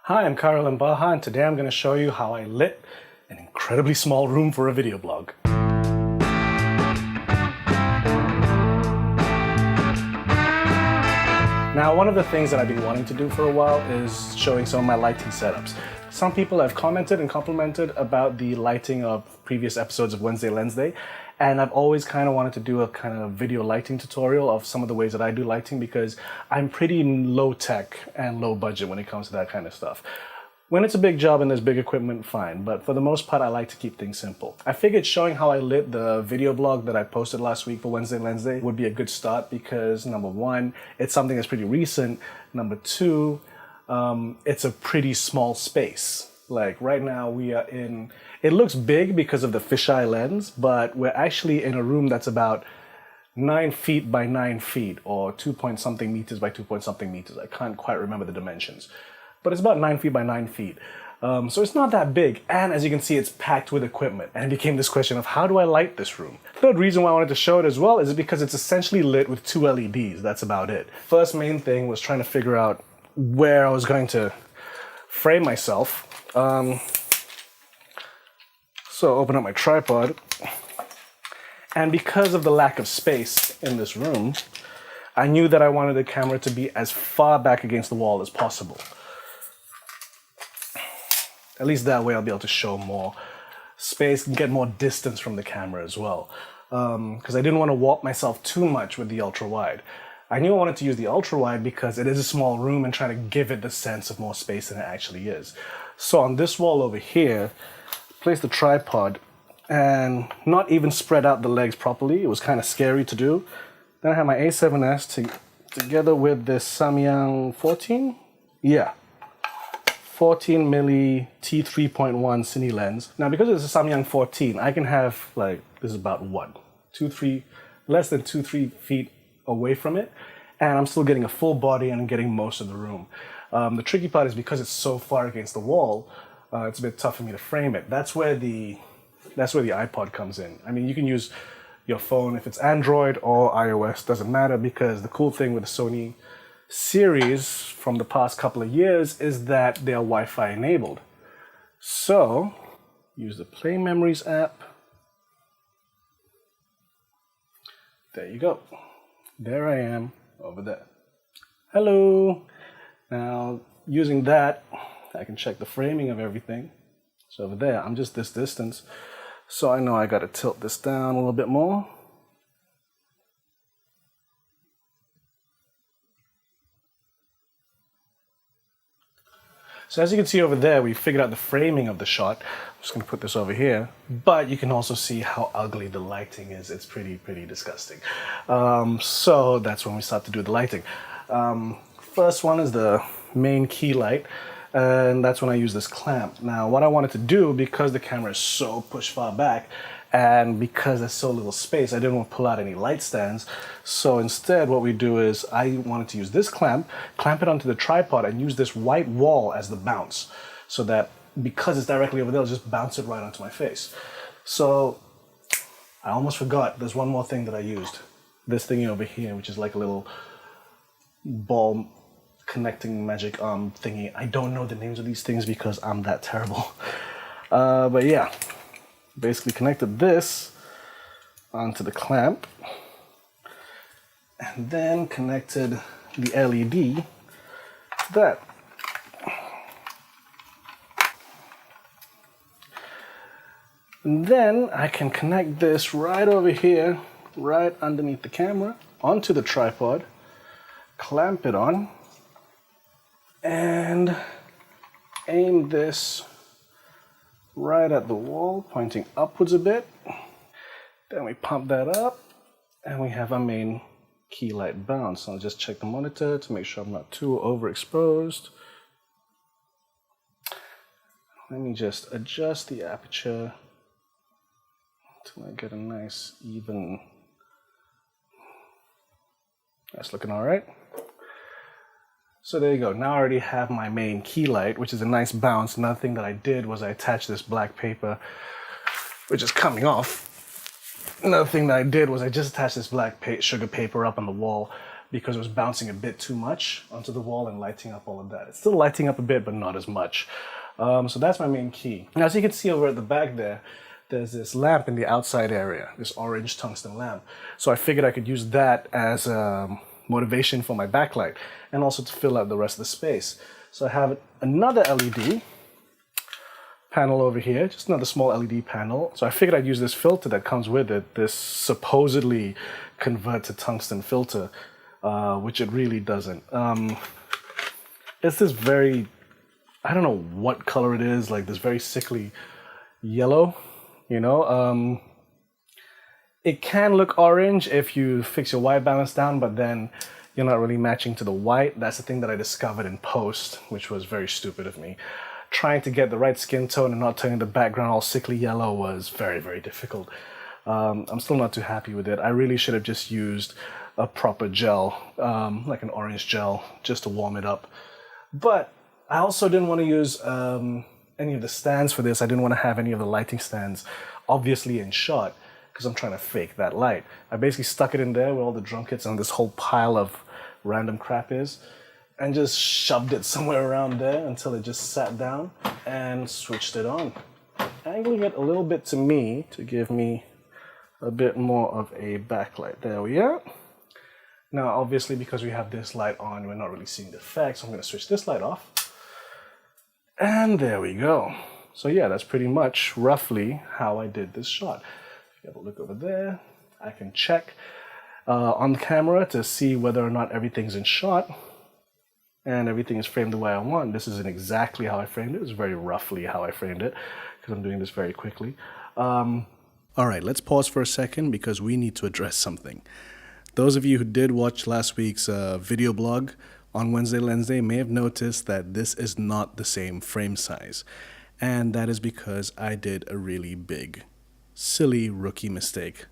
Hi, I'm Karel Baha, and today I'm going to show you how I lit an incredibly small room for a video blog. Now, one of the things that I've been wanting to do for a while is showing some of my lighting setups. Some people have commented and complimented about the lighting of previous episodes of Wednesday Lensday, and I've always kind of wanted to do a kind of video lighting tutorial of some of the ways that I do lighting because I'm pretty low tech and low budget when it comes to that kind of stuff. When it's a big job and there's big equipment, fine, but for the most part I like to keep things simple. I figured showing how I lit the video blog that I posted last week for Wednesday Lensday would be a good start because number one, it's something that's pretty recent. Number two, it's a pretty small space. Like right now we are in, it looks big because of the fisheye lens, but we're actually in a room that's about 9 feet by 9 feet or 2 point something meters by 2 point something meters. I can't quite remember the dimensions, but it's about 9 feet by 9 feet. So it's not that big. And as you can see, it's packed with equipment. And it became this question of how do I light this room? Third reason why I wanted to show it as well is because it's essentially lit with 2 LEDs. That's about it. First main thing was trying to figure out where I was going to frame myself. So open up my tripod, and because of the lack of space in this room, I knew that I wanted the camera to be as far back against the wall as possible. At least that way I'll be able to show more space and get more distance from the camera as well. Because I didn't want to warp myself too much with the ultra wide. I knew I wanted to use the ultra wide because it is a small room and trying to give it the sense of more space than it actually is. So on this wall over here, place the tripod and not even spread out the legs properly. It was kind of scary to do. Then I have my A7s together with this Samyang 14? Yeah. 14 milli t3.1 cine lens. Now because it's a Samyang 14, I can have like, this is about what? Less than 2-3 feet away from it. And I'm still getting a full body and getting most of the room. The tricky part is because it's so far against the wall, it's a bit tough for me to frame it. That's where the iPod comes in. I mean, you can use your phone if it's Android or iOS, doesn't matter, because the cool thing with the Sony series from the past couple of years is that they are Wi-Fi enabled. So, use the PlayMemories app. There you go. There I am over there. Hello. Now, using that, I can check the framing of everything. So over there, I'm just this distance. So I know I got to tilt this down a little bit more. So as you can see over there, we figured out the framing of the shot. I'm just going to put this over here. But you can also see how ugly the lighting is. It's pretty disgusting. So that's when we start to do the lighting. First one is the main key light, and that's when I use this clamp. Now what I wanted to do, because the camera is so pushed far back and because there's so little space, I didn't want to pull out any light stands. So instead what we do is I wanted to use this clamp it onto the tripod and use this white wall as the bounce, so that because it's directly over there, I'll just bounce it right onto my face. So I almost forgot, there's one more thing that I used. This thingy over here, which is like a little ball connecting magic arm thingy. I don't know the names of these things because I'm that terrible. But yeah, basically connected this onto the clamp and then connected the LED to that. And then I can connect this right over here, right underneath the camera, onto the tripod, clamp it on, and aim this right at the wall, pointing upwards a bit. Then we pump that up, and we have our main key light bounce. I'll just check the monitor to make sure I'm not too overexposed. Let me just adjust the aperture until I get a nice even. That's looking all right. So there you go. Now I already have my main key light, which is a nice bounce. Another thing that I did was I attached this black paper, which is coming off. Another thing that I did was I just attached this black sugar paper up on the wall because it was bouncing a bit too much onto the wall and lighting up all of that. It's still lighting up a bit, but not as much. So that's my main key. Now, as you can see over at the back there, there's this lamp in the outside area, this orange tungsten lamp. So I figured I could use that as motivation for my backlight and also to fill out the rest of the space. So I have another LED panel over here, just another small LED panel. So I figured I'd use this filter that comes with it, this supposedly convert to tungsten filter, which it really doesn't. It's this very, I don't know what color it is, like this very sickly yellow, you know. It can look orange if you fix your white balance down, but then you're not really matching to the white. That's the thing that I discovered in post, which was very stupid of me. Trying to get the right skin tone and not turning the background all sickly yellow was very, very difficult. I'm still not too happy with it. I really should have just used a proper gel, like an orange gel, just to warm it up. But I also didn't want to use any of the stands for this. I didn't want to have any of the lighting stands, obviously in shot, because I'm trying to fake that light. I basically stuck it in there where all the drum kits and this whole pile of random crap is, and just shoved it somewhere around there until it just sat down and switched it on. Angling it a little bit to me to give me a bit more of a backlight. There we are. Now, obviously, because we have this light on, we're not really seeing the effect, so I'm going to switch this light off. And there we go. So yeah, that's pretty much roughly how I did this shot. If you have a look over there, I can check on the camera to see whether or not everything's in shot and everything is framed the way I want. This isn't exactly how I framed it. It's very roughly how I framed it because I'm doing this very quickly. All right, let's pause for a second because we need to address something. Those of you who did watch last week's video blog on Wednesday Lensday may have noticed that this is not the same frame size. And that is because I did a really big, silly rookie mistake.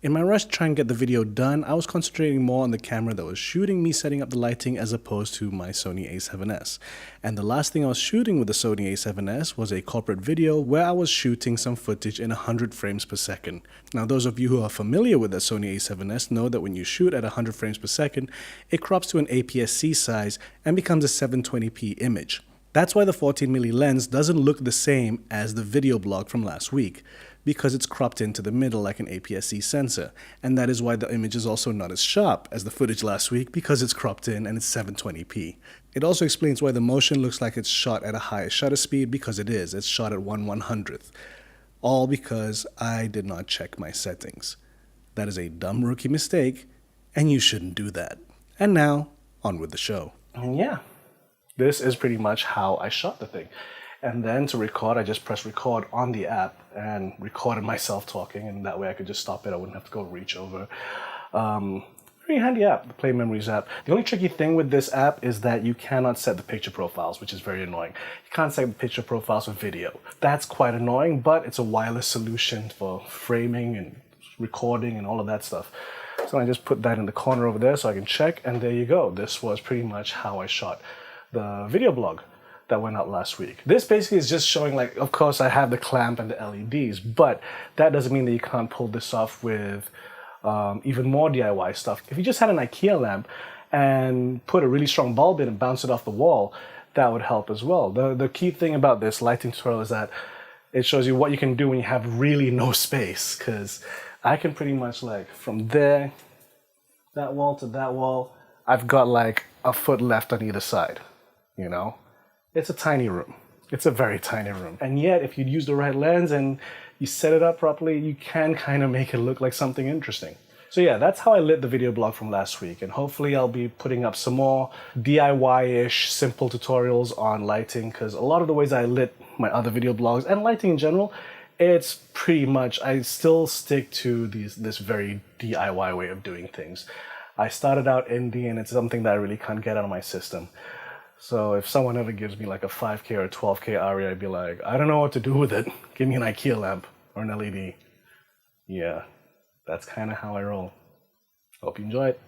In my rush to try and get the video done, I was concentrating more on the camera that was shooting me setting up the lighting as opposed to my Sony A7s. And the last thing I was shooting with the Sony A7s was a corporate video where I was shooting some footage in 100 frames per second. Now, those of you who are familiar with the Sony A7s know that when you shoot at 100 frames per second, it crops to an APS-C size and becomes a 720p image. That's why the 14mm lens doesn't look the same as the video blog from last week, because it's cropped into the middle like an APS-C sensor, and that is why the image is also not as sharp as the footage last week, because it's cropped in and it's 720p. It also explains why the motion looks like it's shot at a higher shutter speed, because it is. It's shot at 1/100th. All because I did not check my settings. That is a dumb rookie mistake, and you shouldn't do that. And now, on with the show. And yeah, this is pretty much how I shot the thing. And then to record, I just pressed record on the app and recorded myself talking, and that way I could just stop it. I wouldn't have to go reach over. Very handy app, the PlayMemories app. The only tricky thing with this app is that you cannot set the picture profiles, which is very annoying. You can't set the picture profiles for video. That's quite annoying, but it's a wireless solution for framing and recording and all of that stuff. So I just put that in the corner over there so I can check, and there you go. This was pretty much how I shot the video blog that went out last week. This basically is just showing, like, of course I have the clamp and the LEDs, but that doesn't mean that you can't pull this off with even more DIY stuff. If you just had an IKEA lamp and put a really strong bulb in and bounce it off the wall, that would help as well. The key thing about this lighting tutorial is that it shows you what you can do when you have really no space, because I can pretty much, like, from there, that wall to that wall, I've got like a foot left on either side, you know? It's a tiny room. It's a very tiny room. And yet, if you use the right lens and you set it up properly, you can kind of make it look like something interesting. So yeah, that's how I lit the video blog from last week. And hopefully I'll be putting up some more DIY-ish simple tutorials on lighting, because a lot of the ways I lit my other video blogs and lighting in general, it's pretty much, I still stick to this very DIY way of doing things. I started out indie, and it's something that I really can't get out of my system. So if someone ever gives me like a 5K or 12K ARRI, I'd be like, I don't know what to do with it. Give me an IKEA lamp or an LED. Yeah, that's kind of how I roll. Hope you enjoy it.